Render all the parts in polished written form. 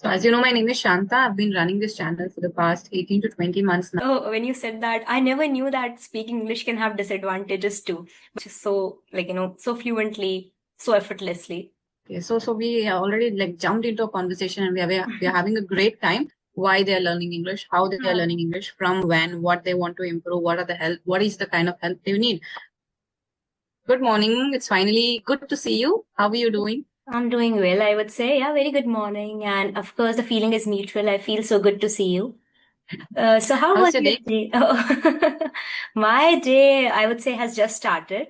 So, as you know, my name is Shanta. I've been running this channel for the past 18 to 20 months now. Oh, when you said that, I never knew that speaking English can have disadvantages too, which is so, so fluently, so effortlessly. Okay, so we already jumped into a conversation and we are having a great time. Why they are learning English, how they are Yeah. learning English, from when, what they want to improve, what is the kind of help they need. Good morning. It's finally good to see you. How are you doing? I'm doing well, I would say. Yeah, very good morning. And of course, the feeling is mutual. I feel so good to see you. So how How's was your your day? day? Oh, my day, I would say, has just started.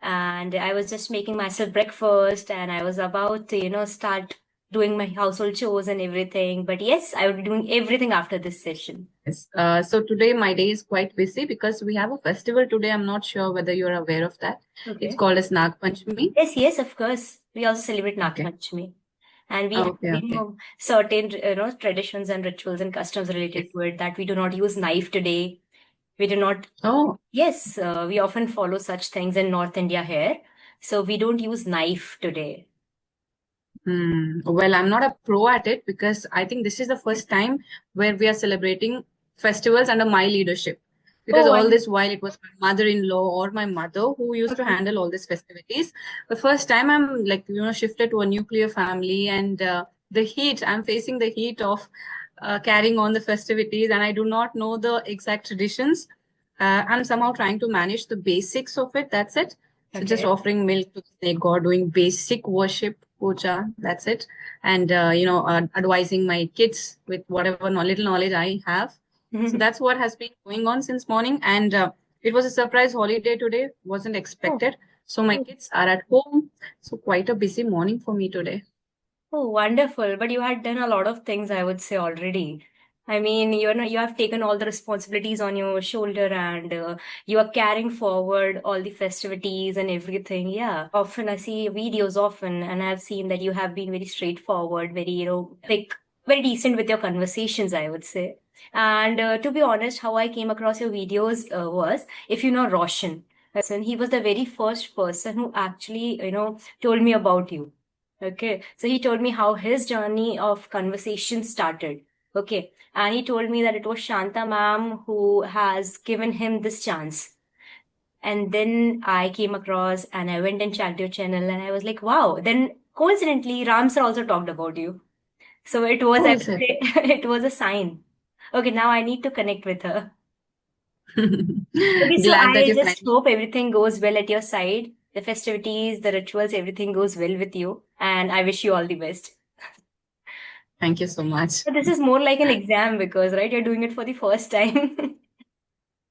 And I was just making myself breakfast and I was about to, start doing my household chores and everything. But yes, I will be doing everything after this session. Yes. So today my day is quite busy because we have a festival today. I'm not sure whether you're aware of that. It's Okay. called as Nag Panchami. Yes, yes, of course. We also celebrate Nag Okay. Panchami. And we have, Okay. Okay. certain, traditions and rituals and customs Yes. related to it that we do not use knife today. We do not, Oh. yes, we often follow such things in North India here. So we don't use knife today. Well, I'm not a pro at it because I think this is the first time where we are celebrating festivals under my leadership. Because Oh, all and this while it was my mother-in-law or my mother who used to okay. handle all these festivities. The first time I'm shifted to a nuclear family and I'm facing the heat of carrying on the festivities and I do not know the exact traditions. I'm somehow trying to manage the basics of it. That's it. So just Okay. offering milk to the snake god, doing basic worship, puja, that's it. And, advising my kids with whatever little knowledge I have. So that's what has been going on since morning. And it was a surprise holiday today, wasn't Oh. expected. So my kids are at home. So quite a busy morning for me today. Oh, wonderful. But you had done a lot of things, I would say, already. I mean, you have taken all the responsibilities on your shoulder and you are carrying forward all the festivities and everything. Yeah. Often I see videos often and I've seen that you have been very straightforward, very, very decent with your conversations, I would say. And to be honest, how I came across your videos was, if you know Roshan, he was the very first person who actually, told me about you. Okay. So he told me how his journey of conversation started. Okay. And he told me that it was Shanta ma'am who has given him this chance. And then I came across and I went and checked your channel and I was like, wow. Then coincidentally, Ram sir also talked about you. So it was, Oh, I is would it? say, it was a sign. Okay. Now I need to connect with her. Okay. So Glad that I you just finally. hope everything goes well at your side. The festivities, the rituals, everything goes well with you. And I wish you all the best. Thank you so much. But this is more like an exam because, right, you're doing it for the first time.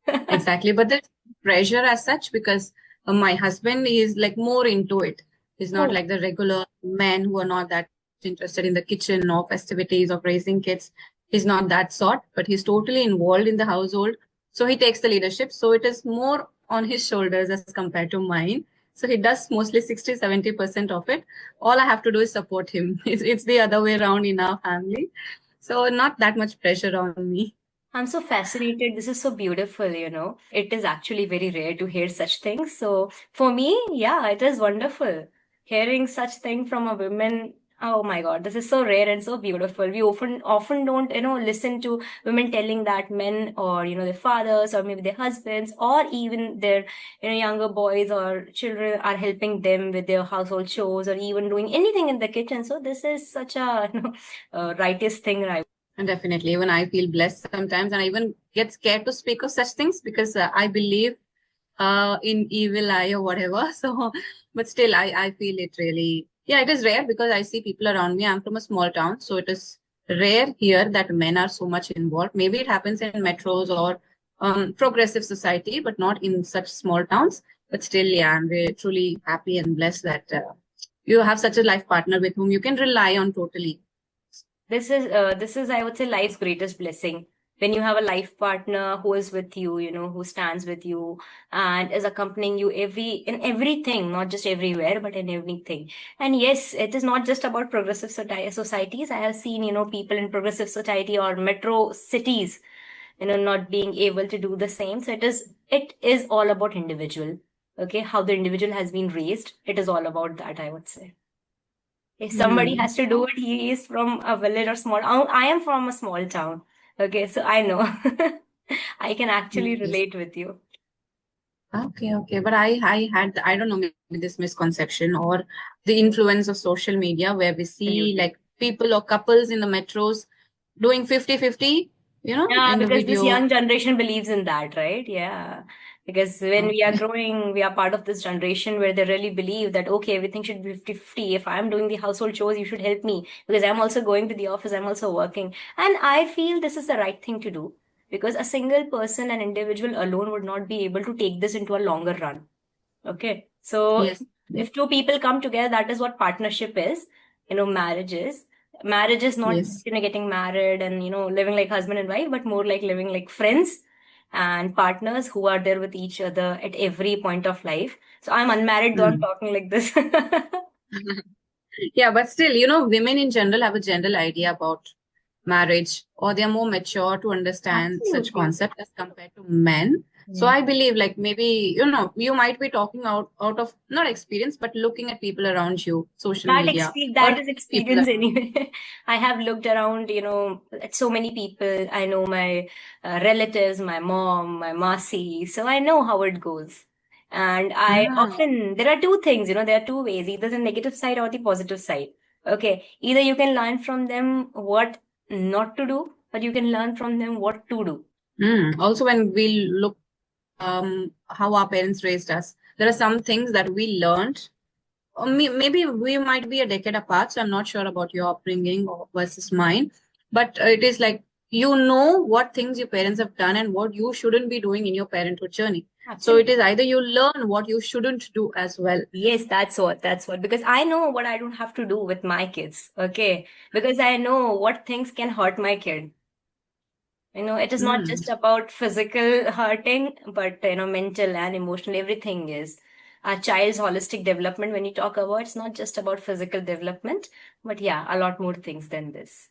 Exactly. But there's pressure as such because my husband is like more into it. He's not Oh, like the regular men who are not that interested in the kitchen or festivities of raising kids. He's not that sort, but he's totally involved in the household. So he takes the leadership. So it is more on his shoulders as compared to mine. So he does mostly 60-70% of it. All I have to do is support him. It's the other way around in our family. So not that much pressure on me. I'm so fascinated. This is so beautiful, It is actually very rare to hear such things. So for me, yeah, it is wonderful. Hearing such thing from a woman, oh my God, this is so rare and so beautiful. We often don't, listen to women telling that men or, their fathers or maybe their husbands or even their, younger boys or children are helping them with their household chores or even doing anything in the kitchen. So this is such a, righteous thing, right? And definitely, even I feel blessed sometimes, and I even get scared to speak of such things because I believe in evil eye or whatever. So, but still, I feel it really. Yeah, it is rare because I see people around me. I'm from a small town, so it is rare here that men are so much involved. Maybe it happens in metros or progressive society, but not in such small towns. But still, yeah, I'm really, truly happy and blessed that you have such a life partner with whom you can rely on totally. This is I would say life's greatest blessing when you have a life partner who is with you, who stands with you and is accompanying you in everything, not just everywhere, but in everything. And yes, it is not just about progressive societies. I have seen, people in progressive society or metro cities, not being able to do the same. So it is all about individual. Okay, how the individual has been raised. It is all about that, I would say. If somebody Hmm. has to do it, he is from a village or small. I am from a small town. Okay, so I know. I can actually Yes. relate with you. Okay, okay. But I had, I don't know, maybe this misconception or the influence of social media where we see Absolutely. like people or couples in the metros doing 50-50, Yeah, in the because this video. young generation believes in that, right? Yeah. Because when we are Okay. growing, we are part of this generation where they really believe that, okay, everything should be 50-50. If I'm doing the household chores, you should help me because I'm also going to the office, I'm also working. And I feel this is the right thing to do because a single person, an individual alone would not be able to take this into a longer run. Okay. So Yes. if two people come together, that is what partnership is, marriage is. Marriage is not, Yes. getting married and, living like husband and wife, but more like living like friends and partners who are there with each other at every point of life. So I'm unmarried, though I'm Hmm. talking like this. Yeah, but still, women in general have a general idea about marriage, or they're more mature to understand such Absolutely. concept as compared to men. So Yeah. I believe like maybe, you might be talking out of not experience, but looking at people around you, social media, That or is people experience around. anyway. I have looked around, at so many people. I know my relatives, my mom, my masi, so I know how it goes. And I Ah, often, there are two things, there are two ways, either the negative side or the positive side. Okay, either you can learn from them what not to do, or you can learn from them what to do. Also, when we look how our parents raised us, there are some things that we learned. Maybe we might be a decade apart, so I'm not sure about your upbringing versus mine. But it is like what things your parents have done and what you shouldn't be doing in your parenthood journey. So it Absolutely. is either you learn what you shouldn't do as well. Yes, that's what, because I know what I don't have to do with my kids, okay? Because I know what things can hurt my kid. It is not Mm. just about physical hurting, but, mental and emotional, everything is. A child's holistic development, when you talk about, it's not just about physical development, but yeah, a lot more things than this.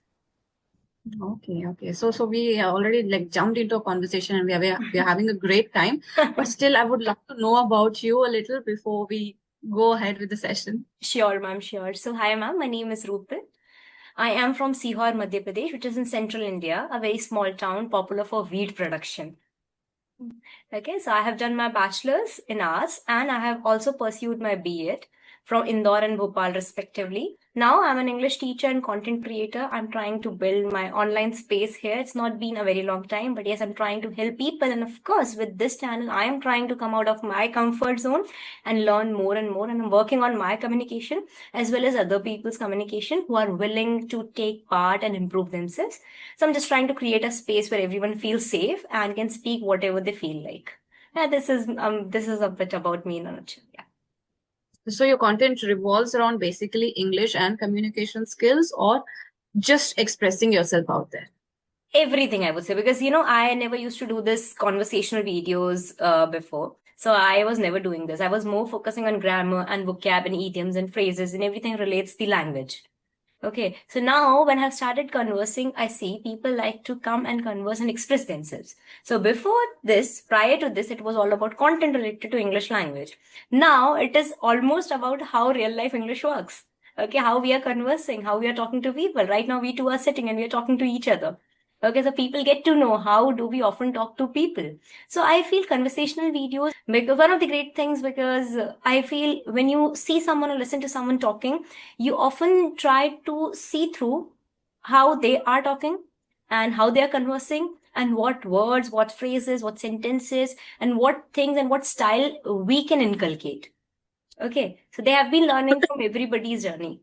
Okay, okay. So we already like jumped into a conversation and we are having a great time. But still, I would love to know about you a little before we go ahead with the session. Sure, ma'am, sure. So, hi, ma'am, my name is Rupal. I am from Sihor, Madhya Pradesh, which is in central India, a very small town popular for wheat production. Okay, so I have done my bachelor's in arts and I have also pursued my B.Ed from Indore and Bhopal respectively. Now I'm an English teacher and content creator. I'm trying to build my online space here. It's not been a very long time, but yes, I'm trying to help people. And of course, with this channel, I am trying to come out of my comfort zone and learn more and more. And I'm working on my communication as well as other people's communication who are willing to take part and improve themselves. So I'm just trying to create a space where everyone feels safe and can speak whatever they feel like. Yeah, this is a bit about me in a nutshell. Yeah. So your content revolves around basically English and communication skills or just expressing yourself out there. Everything I would say because I never used to do this conversational videos before. So I was never doing this. I was more focusing on grammar and vocab and idioms and phrases and everything relates the language. Okay, so now when I've started conversing, I see people like to come and converse and express themselves. So before this, prior to this, it was all about content related to English language. Now it is almost about how real life English works. Okay, how we are conversing, how we are talking to people. Right now, we two are sitting and we are talking to each other. Okay, so people get to know how do we often talk to people. So I feel conversational videos because one of the great things because I feel when you see someone or listen to someone talking, you often try to see through how they are talking and how they are conversing and what words, what phrases, what sentences, and what things and what style we can inculcate. Okay, so they have been learning from everybody's journey.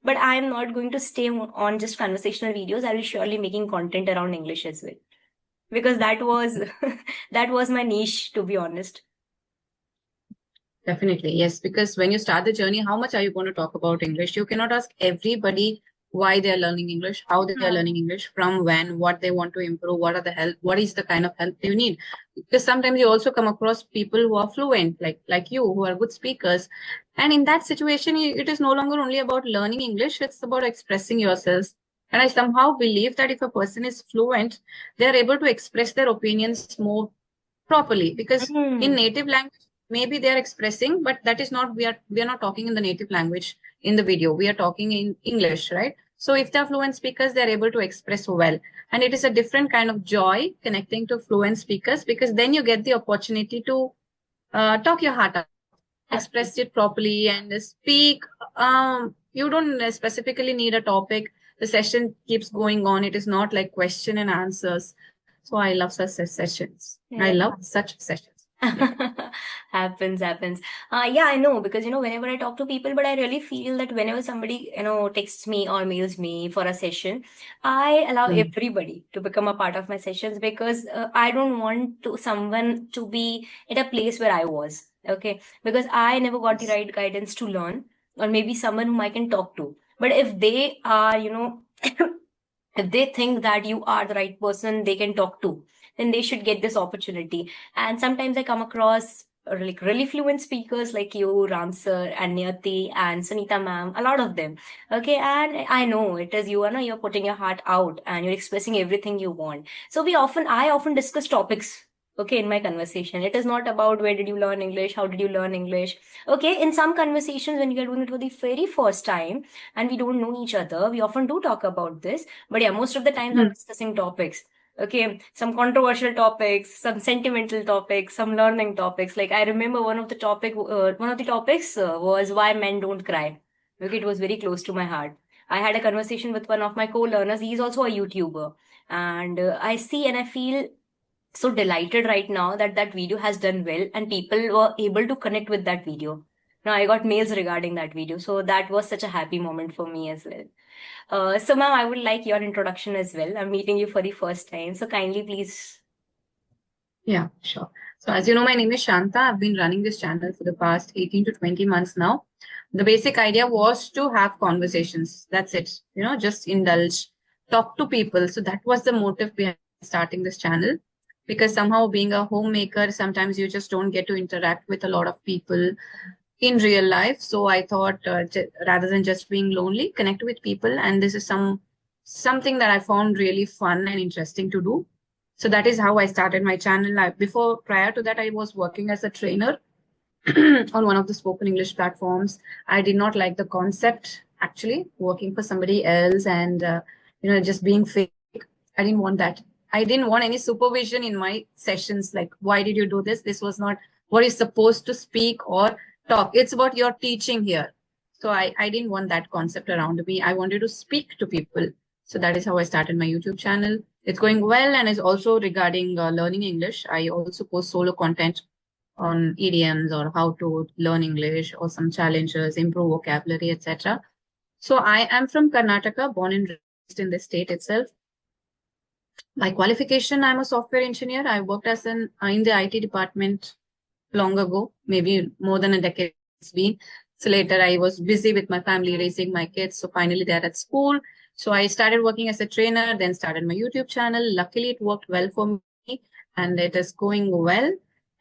But I am not going to stay on just conversational videos. I will surely making content around English as well because that was that was my niche, to be honest. Definitely, yes. Because when you start the journey, how much are you going to talk about English? You cannot ask everybody why they're learning English, how they are learning English, from when, what they want to improve, what is the kind of help they need. Because sometimes you also come across people who are fluent, like you, who are good speakers. And in that situation, it is no longer only about learning English, it's about expressing yourselves. And I somehow believe that if a person is fluent, they are able to express their opinions more properly because in Mm. native language maybe they are expressing, but that is not, we are not talking in the native language in the video. We are talking in English, right? So if they're fluent speakers, they're able to express well. And it is a different kind of joy connecting to fluent speakers, because then you get the opportunity to talk your heart out, express it properly and speak. You don't specifically need a topic. The session keeps going on. It is not like question and answers. So I love such sessions. I Yeah. love such sessions. Yeah. Happens. Yeah, I know, because whenever I talk to people, but I really feel that whenever somebody texts me or mails me for a session, I allow Mm. everybody to become a part of my sessions, because I don't want someone to be at a place where I was. Okay, because I never got the Yes. right guidance to learn, or maybe someone whom I can talk to. But if they are, if they think that you are the right person they can talk to, then they should get this opportunity. And sometimes I come across like really fluent speakers like you, Ram sir, and Niyati and Sunita ma'am, a lot of them. Okay, and I know it is you know, you're putting your heart out and you're expressing everything you want. So I often discuss topics. Okay, in my conversation, it is not about where did you learn English, how did you learn English. Okay, in some conversations, when you're doing it for the very first time and we don't know each other, we often do talk about this. But yeah, most of the times I'm Mm. discussing topics. Okay, some controversial topics, some sentimental topics, some learning topics. Like I remember one of the topics was why men don't cry. Okay, it was very close to my heart. I had a conversation with one of my co-learners. He's also a YouTuber, and I see and I feel so delighted right now that that video has done well and people were able to connect with that video. Now I got mails regarding that video, so that was such a happy moment for me as well. So, ma'am, I would like your introduction as well. I'm meeting you for the first time. So, kindly please. Yeah, sure. So as you know, my name is Shanta. I've been running this channel for the past 18 to 20 months now. The basic idea was to have conversations. That's it. Just indulge, talk to people. So that was the motive behind starting this channel. Because somehow being a homemaker, sometimes you just don't get to interact with a lot of people in real life. So I thought, rather than just being lonely, connect with people. And this is something that I found really fun and interesting to do. So that is how I started my channel. Prior to that, I was working as a trainer on one of the spoken English platforms. I did not like the concept, actually, working for somebody else and just being fake. I didn't want that. I didn't want any supervision in my sessions. Like, why did you do this? This was not what you're supposed to speak or talk. It's about your teaching here. So I didn't want that concept around me. I wanted to speak to people. So that is how I started my YouTube channel. It's going well and is also regarding learning English. I also post solo content on idioms or how to learn English or some challenges, improve vocabulary, etc. So I am from Karnataka, born and raised in the state itself. My qualification, I'm a software engineer. I worked as an in the IT department long ago, maybe more than a decade it's been. So later I was busy with my family, raising my kids. So finally they're at school. So I started working as a trainer, then started my YouTube channel. Luckily it worked well for me and it is going well.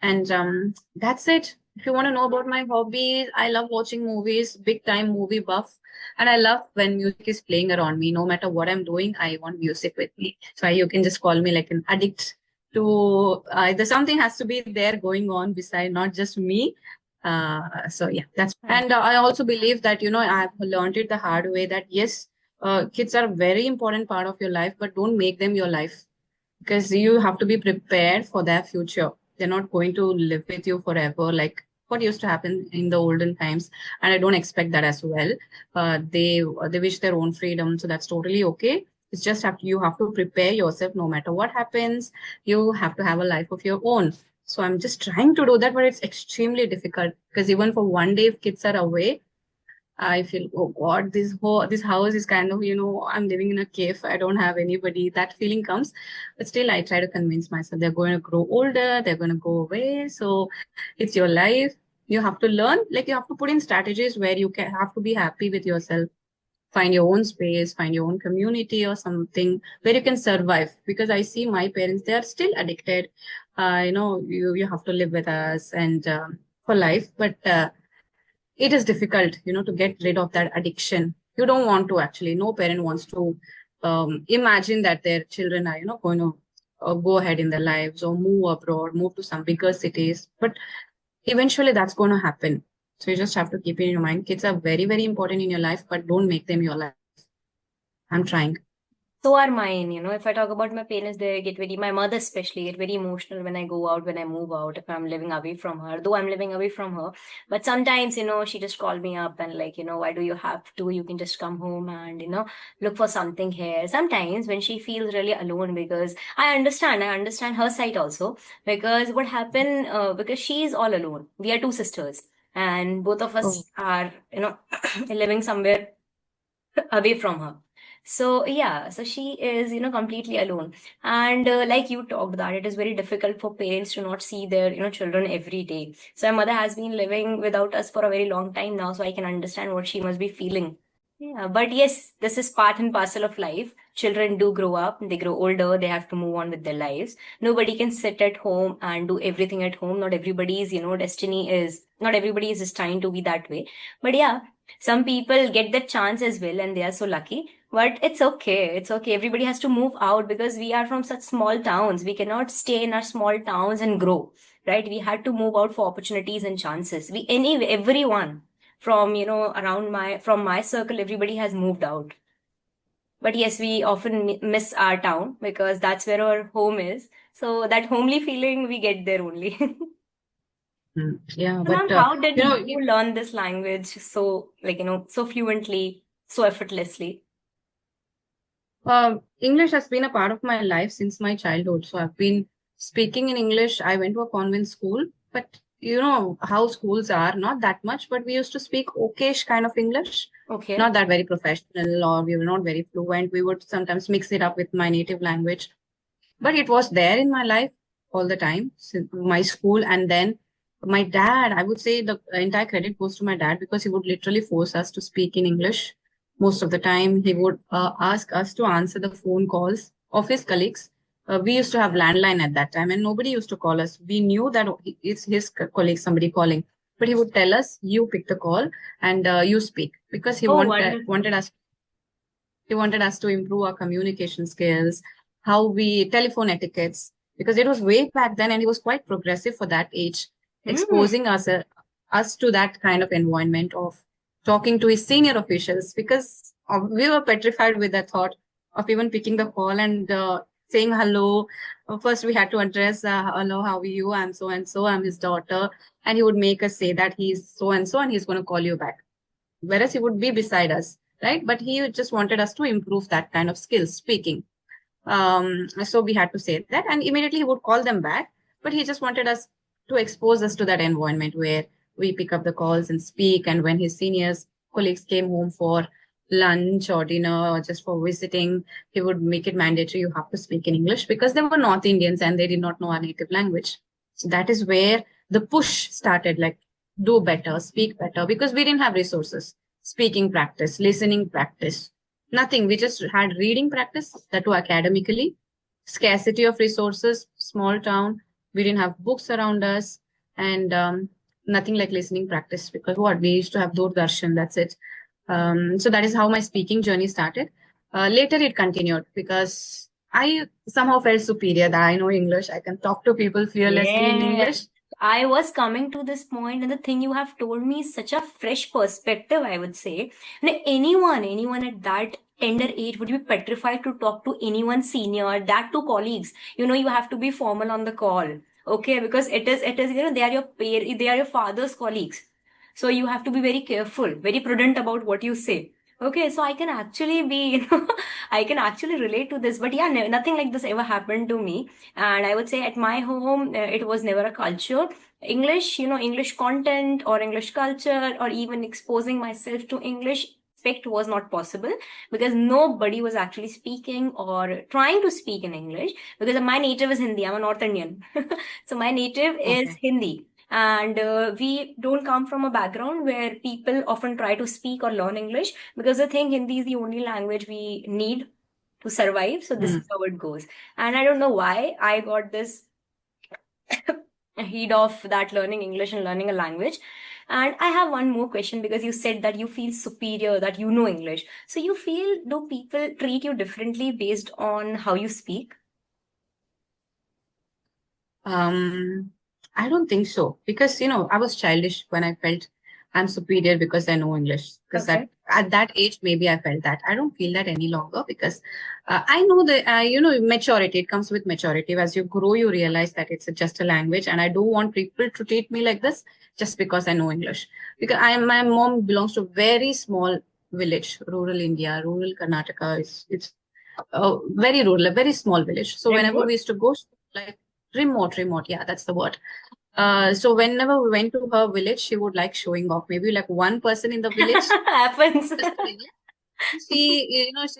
And that's it. If you want to know about my hobbies, I love watching movies, big time movie buff. And I love when music is playing around me. No matter what I'm doing, I want music with me. So you can just call me like an addict to there's something has to be there going on beside not just me. So yeah, that's and I also believe that I've learned it the hard way that yes, kids are a very important part of your life, but don't make them your life because you have to be prepared for their future. They're not going to live with you forever, like what used to happen in the olden times. And I don't expect that as well. They wish their own freedom, so that's totally okay. It's just you have to prepare yourself no matter what happens. You have to have a life of your own. So I'm just trying to do that, but it's extremely difficult because even for one day, if kids are away, I feel, oh God, this house is kind of, I'm living in a cave. I don't have anybody. That feeling comes. But still, I try to convince myself they're going to grow older, they're going to go away. So it's your life. You have to learn, like you have to put in strategies where you can have to be happy with yourself. Find your own space, find your own community or something where you can survive. Because I see my parents, they are still addicted. You have to live with us and for life. But it is difficult, to get rid of that addiction. You don't want to actually. No parent wants to imagine that their children are, going to go ahead in their lives or move abroad, move to some bigger cities. But eventually that's going to happen. So you just have to keep it in your mind. Kids are very, very important in your life, but don't make them your life. I'm trying. So are mine, if I talk about my parents, my mother especially, get very emotional when I go out, when I move out, if I'm living away from her, though I'm living away from her. But sometimes, she just call me up and like, why do you have to? You can just come home and, look for something here. Sometimes when she feels really alone, because I understand her side also, because what happened, because she's all alone. We are two sisters and both of Oh. us are, living somewhere away from her. So yeah, so she is, completely alone. And like you talked that it is very difficult for parents to not see their, children every day. So my mother has been living without us for a very long time now, so I can understand what she must be feeling. Yeah, but yes, this is part and parcel of life. Children do grow up, they grow older, they have to move on with their lives. Nobody can sit at home and do everything at home. Not everybody's, destiny is, not everybody is destined to be that way. But yeah, some people get that chance as well, and they are so lucky. But it's okay. It's okay. Everybody has to move out because we are from such small towns. We cannot stay in our small towns and grow, right? We had to move out for opportunities and chances. Everyone from, from my circle, everybody has moved out. But yes, we often miss our town because that's where our home is. So that homely feeling we get there only. Yeah, So, ma'am, but how did you know, you learn this language so, like, so fluently, so effortlessly? English has been a part of my life since my childhood. So I've been speaking in English. I went to a convent school, but you know how schools are, not that much, but we used to speak okayish kind of English, Okay. not that very professional, or we were not very fluent. We would sometimes mix it up with my native language, but it was there in my life all the time since my school. And then my dad, I would say the entire credit goes to my dad because he would literally force us to speak in English most of the time. He would ask us to answer the phone calls of his colleagues. We used to have landline at that time and nobody used to call us. We knew that it's his colleague, somebody calling, but he would tell us, you pick the call and you speak, because Oh, wonderful. he wanted us to improve our communication skills, how we telephone etiquettes, because it was way back then and he was quite progressive for that age, Hmm. exposing us to that kind of environment of talking to his senior officials, because we were petrified with the thought of even picking the call and saying hello. First, we had to address, hello, how are you? I'm so and so, I'm his daughter. And he would make us say that he's so and he's going to call you back, whereas he would be beside us, right? But he just wanted us to improve that kind of skills speaking. So we had to say that, and immediately he would call them back. But he just wanted us to expose us to that environment where we pick up the calls and speak. And when his seniors colleagues came home for lunch or dinner or just for visiting, he would make it mandatory you have to speak in English because they were North Indians and they did not know our native language. So that is where the push started, like do better, speak better, because we didn't have resources, speaking practice, listening practice, nothing. We just had reading practice, that too academically. Scarcity of resources, small town. We didn't have books around us, and nothing like listening practice, because what we used to have Doordarshan. That's it. So that is how my speaking journey started. Later, it continued because I somehow felt superior that I know English. I can talk to people fearlessly in Yes. English. I was coming to this point, and the thing you have told me is such a fresh perspective, I would say. And anyone at that tender age would be petrified to talk to anyone senior, that to colleagues. You have to be formal on the call. Okay, because it is, they are they are your father's colleagues. So you have to be very careful, very prudent about what you say. Okay, so I can actually be, I can actually relate to this. But yeah, nothing like this ever happened to me. And I would say at my home, it was never a culture. English, English content or English culture or even exposing myself to English aspect was not possible because nobody was actually speaking or trying to speak in English because my native is Hindi. I'm a North Indian. So my native is Okay. Hindi. And we don't come from a background where people often try to speak or learn English because they think Hindi is the only language we need to survive. So this is Mm. how it goes. And I don't know why I got this heat of that learning English and learning a language. And I have one more question because you said that you feel superior, that you know English. So you feel, do people treat you differently based on how you speak? Um, I don't think so because I was childish when I felt I'm superior because I know English. Because that Okay. at that age maybe I felt that. I don't feel that any longer because I know that maturity. It comes with maturity. As you grow, you realize that it's just a language, and I don't want people to treat me like this just because I know English. Because my mom belongs to a very small village, rural India, rural Karnataka. It's very rural, a very small village. So whenever Remote? we used to go, like remote, yeah, that's the word. So whenever we went to her village, she would like showing off. Maybe like one person in the village Happens. understood English.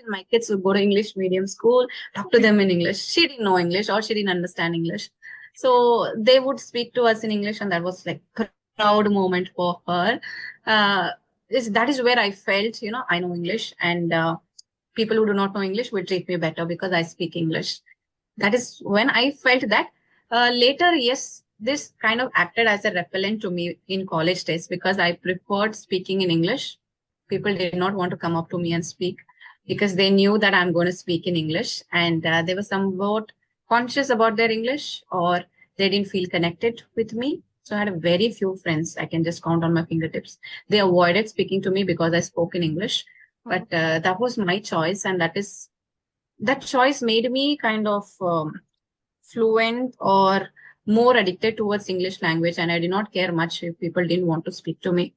My kids would go to English medium school, talk to them in English. She didn't know English or she didn't understand English. So they would speak to us in English, and that was like a proud moment for her. That is where I felt, I know English, and people who do not know English will treat me better because I speak English. That is when I felt that. Later, yes, this kind of acted as a repellent to me in college days because I preferred speaking in English. People did not want to come up to me and speak because they knew that I'm going to speak in English, and they were somewhat conscious about their English, or they didn't feel connected with me. So I had a very few friends I can just count on my fingertips. They avoided speaking to me because I spoke in English, but that was my choice, and that choice made me kind of fluent or more addicted towards English language, and I did not care much if people didn't want to speak to me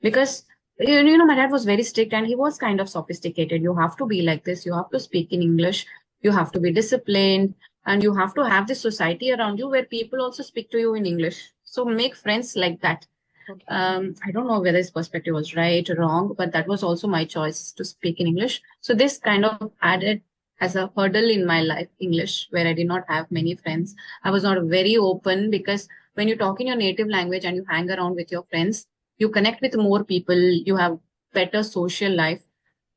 because my dad was very strict and he was kind of sophisticated. You have to be like this. You have to speak in English. You have to be disciplined, and you have to have this society around you where people also speak to you in English. So make friends like that. Okay. I don't know whether his perspective was right or wrong, but that was also my choice to speak in English. So this kind of added as a hurdle in my life, English, where I did not have many friends. I was not very open because when you talk in your native language and you hang around with your friends, you connect with more people, you have better social life.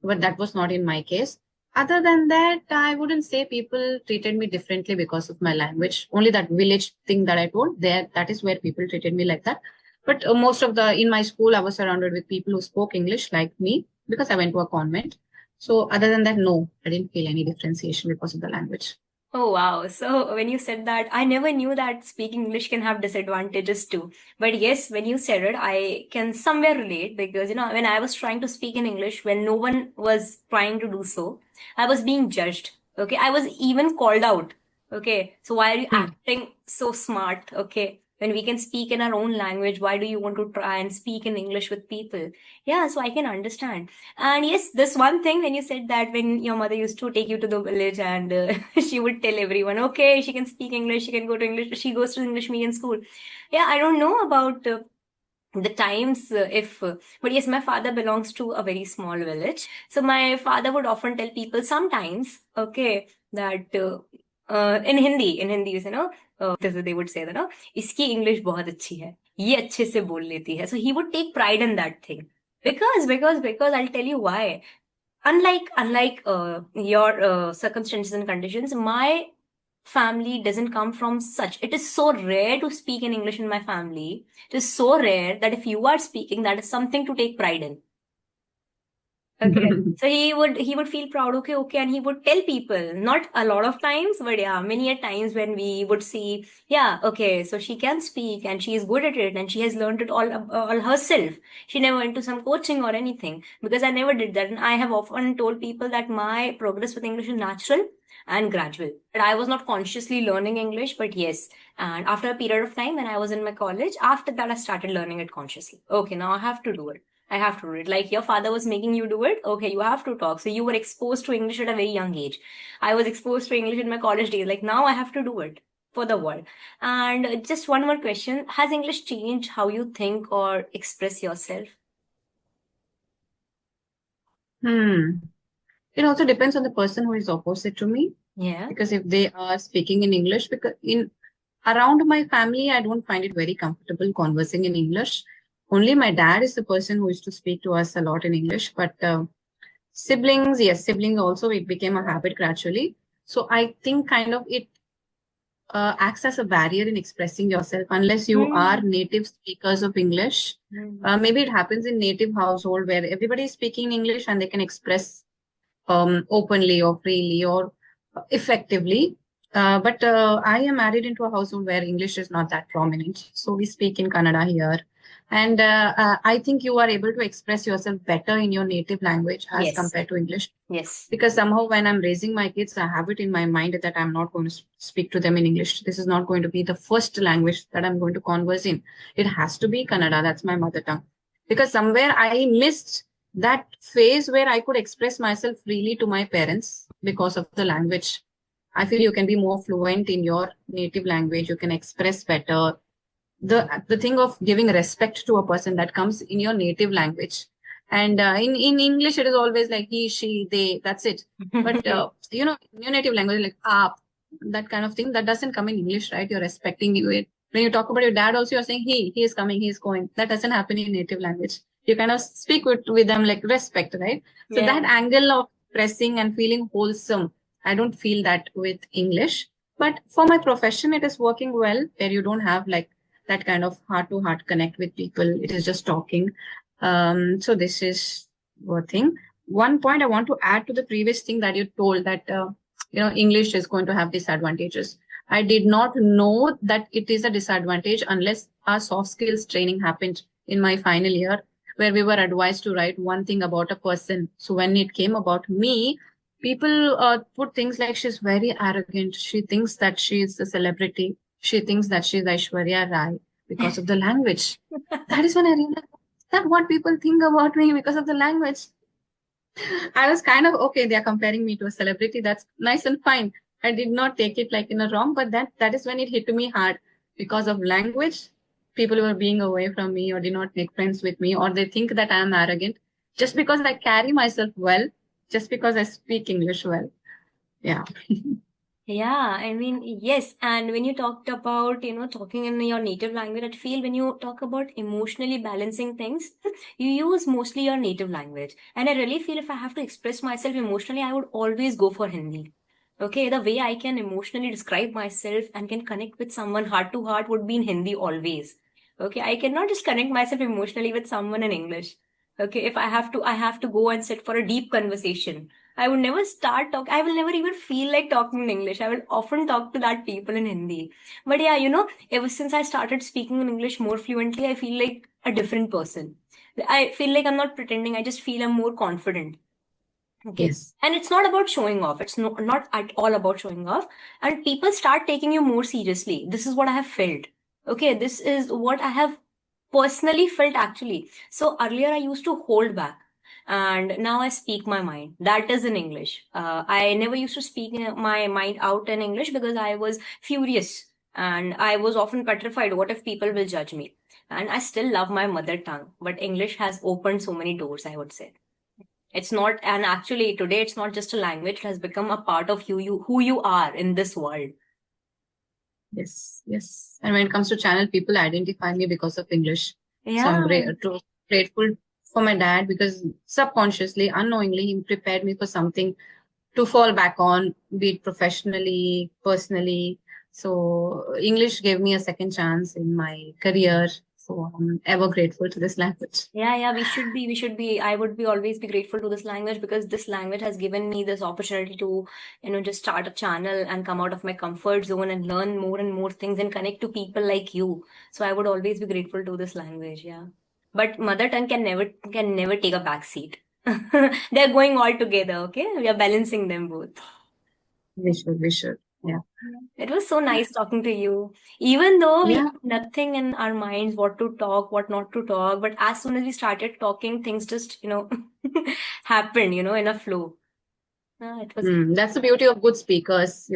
But that was not in my case. Other than that, I wouldn't say people treated me differently because of my language. Only that village thing that I told there, that is where people treated me like that. But most of in my school, I was surrounded with people who spoke English like me because I went to a convent. So other than that, no, I didn't feel any differentiation because of the language. Oh wow. So when you said that, I never knew that speaking English can have disadvantages too. But yes, when you said it, I can somewhere relate because, when I was trying to speak in English, when no one was trying to do so, I was being judged. Okay. I was even called out. Okay. So why are you Hmm. acting so smart? Okay. When we can speak in our own language, why do you want to try and speak in English with people? Yeah. So I can understand. And yes, this one thing when you said that when your mother used to take you to the village and she would tell everyone, okay, she can speak English, she can go to English, she goes to English medium school. Yeah, I don't know about the times if, but yes, my father belongs to a very small village. So my father would often tell people sometimes, okay, that in Hindi, they would say that, no, इसकी English बहुत अच्छी है, ये अच्छे से बोल लेती है. So he would take pride in that thing. Because I'll tell you why. Unlike your circumstances and conditions, my family doesn't come from such. It is so rare to speak in English in my family. It is so rare that if you are speaking, that is something to take pride in. Okay. So he would feel proud, okay, and he would tell people, not a lot of times, but yeah, many a times when we would see, yeah, okay, so she can speak and she is good at it and she has learned it all herself. She never went to some coaching or anything because I never did that. And I have often told people that my progress with English is natural and gradual. That I was not consciously learning English, but yes. And after a period of time when I was in my college, after that I started learning it consciously. Okay, now I have to do it. I have to do it. Like your father was making you do it. Okay, you have to talk. So you were exposed to English at a very young age. I was exposed to English in my college days. Like now I have to do it for the world. And just one more question. Has English changed how you think or express yourself? Hmm. It also depends on the person who is opposite to me. Yeah. Because if they are speaking in English, because in around my family, I don't find it very comfortable conversing in English. Only my dad is the person who used to speak to us a lot in English, but siblings, yes, siblings also, it became a habit gradually. So I think kind of it acts as a barrier in expressing yourself unless you are Hmm. native speakers of English. Hmm. Maybe it happens in native household where everybody is speaking English and they can express openly or freely or effectively. But I am married into a household where English is not that prominent. So we speak in Kannada here. And I think you are able to express yourself better in your native language as Yes, compared to English. yes. Because somehow when I'm raising my kids, I have it in my mind that I'm not going to speak to them in English. This is not going to be the first language that I'm going to converse in. It has to be Kannada. That's my mother tongue. Because somewhere I missed that phase where I could express myself freely to my parents because of the language. I feel you can be more fluent in your native language. You can express better. The thing of giving respect to a person that comes in your native language. And in English, it is always like he, she, they. That's it. But in your native language, like that kind of thing, that doesn't come in English, right? You're respecting you. When you talk about your dad, also you're saying he is coming, he is going. That doesn't happen in native language. You kind of speak with them like respect, right? So Yeah. that angle of pressing and feeling wholesome, I don't feel that with English. But for my profession, it is working well where you don't have like that kind of heart to heart connect with people. It is just talking. So this is one thing. One point I want to add to the previous thing that you told that English is going to have disadvantages. I did not know that it is a disadvantage unless our soft skills training happened in my final year, where we were advised to write one thing about a person. So when it came about me, people put things like she's very arrogant. She thinks that she's a celebrity. She thinks that she's Aishwarya Rai because of the language. That is when I realized that what people think about me because of the language. I was kind of okay, they're comparing me to a celebrity. That's nice and fine. I did not take it like in a wrong, but that is when it hit me hard because of language. People were being away from me or did not make friends with me, or they think that I am arrogant just because I carry myself well, just because I speak English well. Yeah. Yeah, I mean, yes. And when you talked about, talking in your native language, I feel when you talk about emotionally balancing things, you use mostly your native language. And I really feel if I have to express myself emotionally, I would always go for Hindi. Okay, the way I can emotionally describe myself and can connect with someone heart to heart would be in Hindi always. Okay, I cannot just connect myself emotionally with someone in English. Okay, if I have to go and sit for a deep conversation. I would never start talk. I will never even feel like talking in English. I will often talk to that people in Hindi. But yeah, ever since I started speaking in English more fluently, I feel like a different person. I feel like I'm not pretending. I just feel I'm more confident. Okay. Yes. And it's not about showing off. It's not at all about showing off. And people start taking you more seriously. This is what I have felt. Okay. This is what I have personally felt actually. So earlier I used to hold back and now I speak my mind. That is in English. I never used to speak my mind out in English because I was furious and I was often petrified. What if people will judge me? And I still love my mother tongue, but English has opened so many doors, I would say. It's not, and actually today it's not just a language, it has become a part of who you are in this world. Yes. Yes. And when it comes to channel, people identify me because of English. So Yeah. I'm grateful for my dad because subconsciously, unknowingly, he prepared me for something to fall back on, be it professionally, personally. So English gave me a second chance in my career. So I'm ever grateful to this language. Yeah, I would be always be grateful to this language because this language has given me this opportunity to, just start a channel and come out of my comfort zone and learn more and more things and connect to people like you. So I would always be grateful to this language, yeah. But mother tongue can never take a back seat. They're going all together, okay? We are balancing them both. We should. Yeah. It was so nice talking to you. Even though we Yeah. have nothing in our minds what to talk, what not to talk, but as soon as we started talking, things just, happened, in a flow. It was, That's the beauty of good speakers.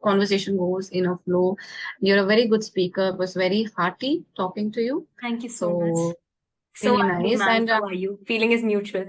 Conversation goes in a flow. You're a very good speaker. It was very hearty talking to you. thank you so much. So So really are you, nice. man. And So are you. Feeling is mutual.